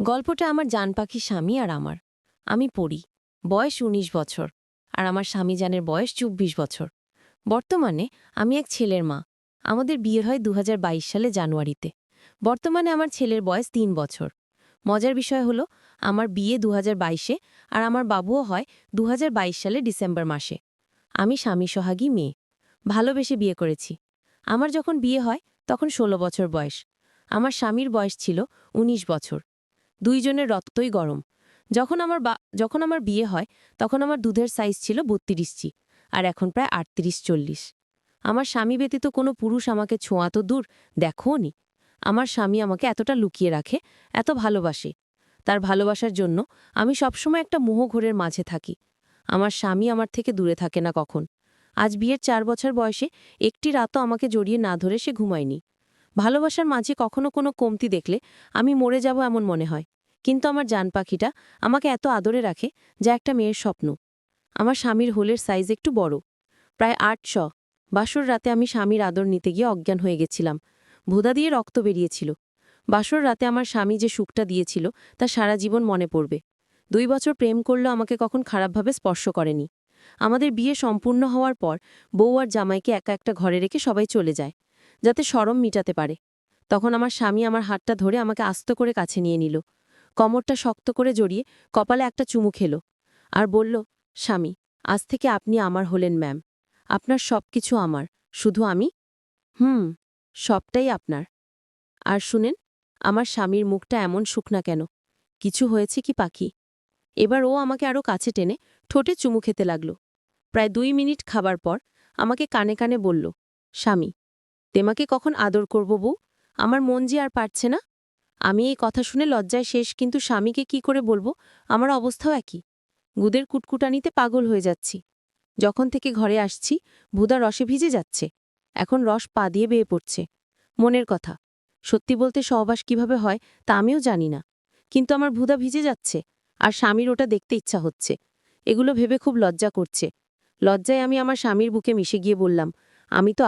গল্পটা আমার জানপাখি স্বামী আর আমার। আমি পড়ি। বয়স ১৯ বছর। আর আমার স্বামী জানের বয়স ২৪ বছর। বর্তমানে আমি এক ছেলের মা। আমাদের বিয়ে হয় ২০২২ সালে জানুয়ারিতে। বর্তমানে আমার ছেলের বয়স ৩ বছর। মজার বিষয় হলো আমার বিয়ে ২০২২-এ আর আমার বাবুও হয় ২০২২ সালে ডিসেম্বর মাসে। আমি স্বামী সোহাগী মেয়ে। ভালোবেসে বিয়ে করেছি। আমার যখন বিয়ে হয় তখন ১৬ বছর বয়স। আমার স্বামীর বয়স ছিল ১৯ বছর। দুইজনের রক্তই গরম। যখন আমার বিয়ে হয় তখন আমার দুধের সাইজ ছিল ৩২ আর এখন প্রায় ৩৮-৪০। আমার স্বামী ব্যতীত কোনো পুরুষ আমাকে ছোঁয়া তো দূর, দেখোও নি। আমার স্বামী আমাকে এতটা লুকিয়ে রাখে, এত ভালোবাসে। তার ভালোবাসার জন্য আমি সবসময় একটা মোহঘোরের মাঝে থাকি। আমার স্বামী আমার থেকে দূরে থাকে না কখন। আজ বিয়ের ৪ বছর বয়সে একটি রাতও আমাকে জড়িয়ে না ধরে সে ঘুমায়নি। ভালোবাসার মাঝে কখনো কোনো কমতি দেখলে আমি মরে যাব এমন মনে হয়। কিন্তু আমার জান পাখিটা আমাকে এত আদরে রাখে, যা একটা মেয়ের স্বপ্ন। আমার স্বামীর হোলের সাইজ একটু বড়, প্রায় ৮০০। বাসর রাতে আমি স্বামীর আদর নিতে গিয়ে অজ্ঞান হয়ে গেছিলাম। ভোদা দিয়ে রক্ত বেরিয়েছিল। বাসর রাতে আমার স্বামী যে সুখটা দিয়েছিল তা সারা জীবন মনে পড়বে। ২ বছর প্রেম করলেও আমাকে কখন খারাপভাবে স্পর্শ করেনি। আমাদের বিয়ে সম্পূর্ণ হওয়ার পর বউ আর জামাইকে একা একটা ঘরে রেখে সবাই চলে যায়, যাতে শরম মিটাতে পারে। তখন আমার স্বামী আমার হাতটা ধরে আমাকে আস্ত করে কাছে নিয়ে নিল। কোমরটা শক্ত করে জড়িয়ে কপালে একটা চুমু খেল। আর বলল, স্বামী, আজ থেকে আপনি আমার হলেন ম্যাম। আপনার সবকিছু আমার, শুধু আমি। হুম, সবটাই আপনার। আর শুনেন, আমার স্বামীর মুখটা এমন শুকনা কেন? কিছু হয়েছে কি পাখি? এবার ও আমাকে আরো কাছে টেনে ঠোঁটে চুমু খেতে লাগল। প্রায় ২ মিনিট খাবার পর আমাকে কানে কানে বলল, স্বামী, তেমাকে কখন আদর করব বউ? আমার মন যে আর পারছে না। আমি এই কথা শুনে লজ্জায় শেষ, কিন্তু স্বামীকে কি করে বলবো? আমার অবস্থাও একই। গুদের কুটকুটানিতে পাগল হয়ে যাচ্ছি। যখন থেকে ঘরে আসছি ভুদা রসে ভিজে যাচ্ছে। এখন রস পা দিয়ে বেয়ে পড়ছে। মনের কথা, সত্যি বলতে সহবাস কিভাবে হয় তা আমিও জানি না। কিন্তু আমার ভুদা ভিজে যাচ্ছে, আর স্বামীর ওটা দেখতে ইচ্ছা হচ্ছে। এগুলো ভেবে খুব লজ্জা করছে। লজ্জায় আমি আমার স্বামীর বুকে মিশে গিয়ে বললাম, আমি তো